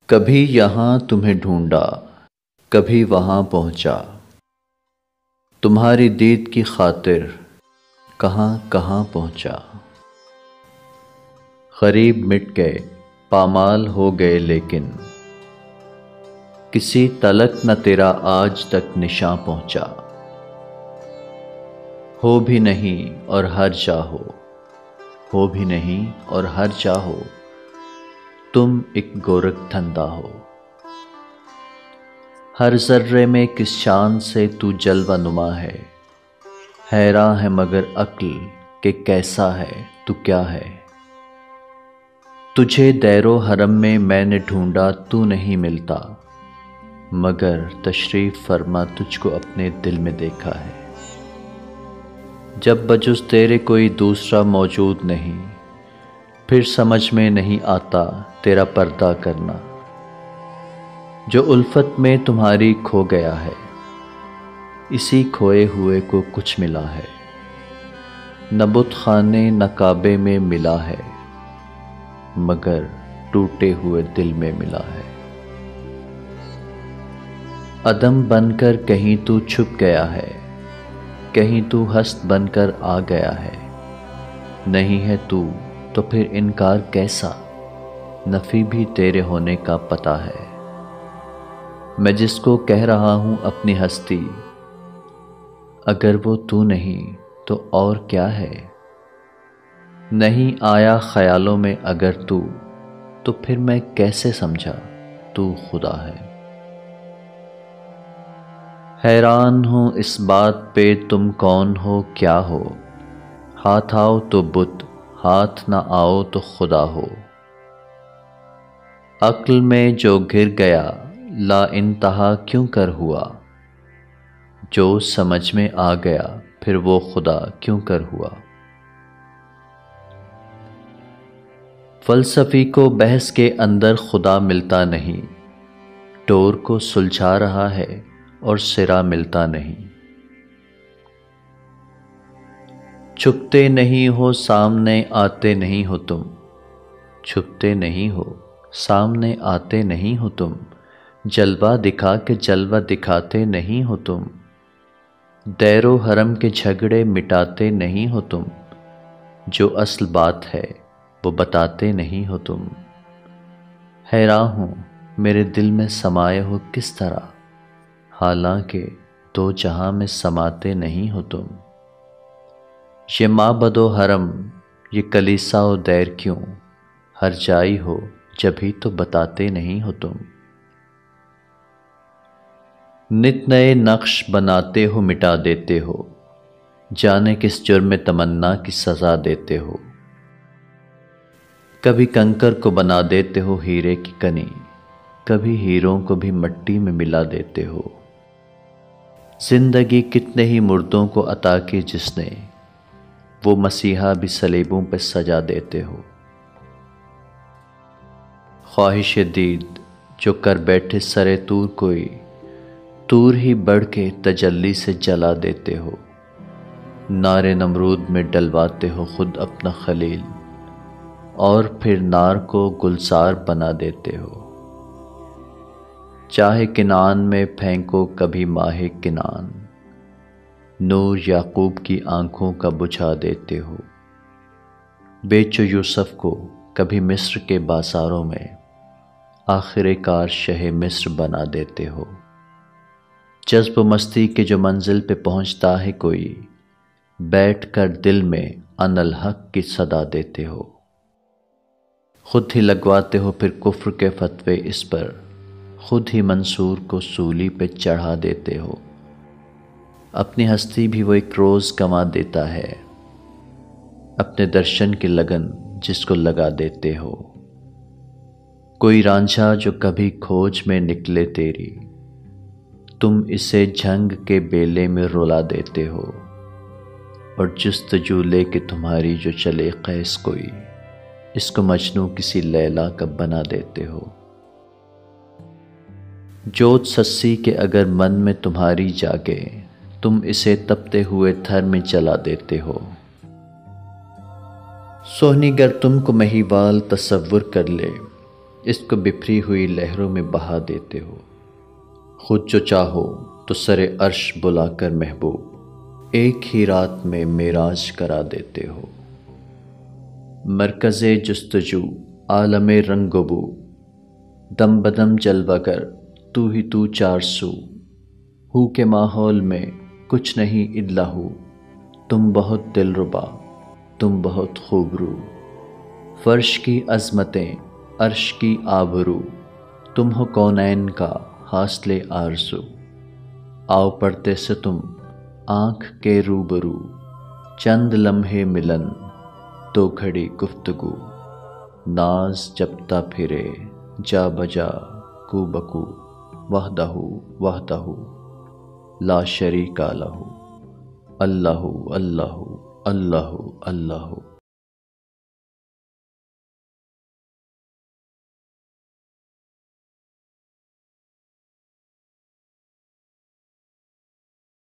کبھی یہاں تمہیں ڈھونڈا، کبھی وہاں پہنچا، تمہاری دید کی خاطر کہاں کہاں پہنچا۔ قریب مٹ گئے، پامال ہو گئے، لیکن کسی تلک نہ تیرا آج تک نشاں پہنچا۔ ہو بھی نہیں اور ہر جا ہو بھی نہیں اور ہر جا ہو، تم ایک گورکھ دھندا ہو۔ ہر ذرے میں کس شان سے تو جلوہ نما ہے، حیراں ہے مگر عقل کہ کیسا ہے تو کیا ہے۔ تجھے دیر و حرم میں نے ڈھونڈا، تو نہیں ملتا، مگر تشریف فرما تجھ کو اپنے دل میں دیکھا ہے۔ جب بجز تیرے کوئی دوسرا موجود نہیں، پھر سمجھ میں نہیں آتا تیرا پردہ کرنا۔ جو الفت میں تمہاری کھو گیا ہے، اسی کھوئے ہوئے کو کچھ ملا ہے۔ نہ بت خانے نہ کعبے میں ملا ہے، مگر ٹوٹے ہوئے دل میں ملا ہے۔ عدم بن کر کہیں تو چھپ گیا ہے، کہیں تو ہست بن کر آ گیا ہے۔ نہیں ہے تو پھر انکار کیسا، نفی بھی تیرے ہونے کا پتہ ہے۔ میں جس کو کہہ رہا ہوں اپنی ہستی، اگر وہ تو نہیں تو اور کیا ہے۔ نہیں آیا خیالوں میں اگر تو پھر میں کیسے سمجھا تو خدا ہے۔ حیران ہوں اس بات پہ تم کون ہو کیا ہو، ہاتھ آؤ تو بت، ہاتھ نہ آؤ تو خدا ہو۔ عقل میں جو گر گیا لا انتہا کیوں کر ہوا، جو سمجھ میں آ گیا پھر وہ خدا کیوں کر ہوا۔ فلسفی کو بحث کے اندر خدا ملتا نہیں، ڈور کو سلجھا رہا ہے اور سرا ملتا نہیں۔ چھپتے نہیں ہو سامنے آتے نہیں ہو تم، چھپتے نہیں ہو سامنے آتے نہیں ہو تم، جلوہ دکھا کے جلوہ دکھاتے نہیں ہو تم۔ دیر و حرم کے جھگڑے مٹاتے نہیں ہو تم، جو اصل بات ہے وہ بتاتے نہیں ہو تم۔ حیران ہوں میرے دل میں سمائے ہو کس طرح، حالانکہ دو جہاں میں سماتے نہیں ہو تم۔ یہ معبد و حرم، یہ کلیسا و دیر کیوں، ہر جائی ہو جبھی تو بتاتے نہیں ہو تم۔ نت نئے نقش بناتے ہو مٹا دیتے ہو، جانے کس جرم تمنا کی سزا دیتے ہو۔ کبھی کنکر کو بنا دیتے ہو ہیرے کی کنی، کبھی ہیروں کو بھی مٹی میں ملا دیتے ہو۔ زندگی کتنے ہی مردوں کو عطا کی جس نے، وہ مسیحا بھی صلیبوں پہ سجا دیتے ہو۔ خواہش دید جو کر بیٹھے سرے طور کوئی، طور ہی بڑھ کے تجلی سے جلا دیتے ہو۔ نار نمرود میں ڈلواتے ہو خود اپنا خلیل، اور پھر نار کو گلزار بنا دیتے ہو۔ چاہے کنعان میں پھینکو کبھی ماہ کنعان، نور یعقوب کی آنکھوں کا بجھا دیتے ہو۔ بیچو یوسف کو کبھی مصر کے بازاروں میں، آخر کار شہ مصر بنا دیتے ہو۔ جذب و مستی کے جو منزل پہ پہنچتا ہے کوئی، بیٹھ کر دل میں ان الحق کی صدا دیتے ہو۔ خود ہی لگواتے ہو پھر کفر کے فتوے اس پر، خود ہی منصور کو سولی پہ چڑھا دیتے ہو۔ اپنی ہستی بھی وہ ایک روز گنوا دیتا ہے، اپنے درشن کی لگن جس کو لگا دیتے ہو۔ کوئی رانجھا جو کبھی کھوج میں نکلے تیری، تم اسے جھنگ کے بیلے میں رلا دیتے ہو۔ اور جستجو لے کے تمہاری جو چلے قیس کوئی، اس کو مجنوں کسی لیلا کا بنا دیتے ہو۔ جوت سسی کے اگر من میں تمہاری جاگے، تم اسے تپتے ہوئے تھر میں جلا دیتے ہو۔ سوہنی گر تم کو مہیوال تصور کر لے، اس کو بکھری ہوئی لہروں میں بہا دیتے ہو۔ خود جو چاہو تو سر عرش بلا کر محبوب ایک ہی رات میں معراج کرا دیتے ہو۔ مرکز جستجو عالم رنگ و بو، دم بدم جلوہ گر تو ہی تو چار سو، ہو کے ماحول میں کچھ نہیں الا ہو، تم بہت دلربا تم بہت خوبرو، فرش کی عظمتیں عرش کی آبرو، تم ہو کونین کا حاصل آرزو، آؤ پڑھتے سے تم آنکھ کے روبرو، چند لمحے ملن دو گھڑی گفتگو، ناز جپتا پھرے جا بجا کو بکو، وحدہ وحدہ لا شریک لہ، اللہ اللہ اللہ اللہ۔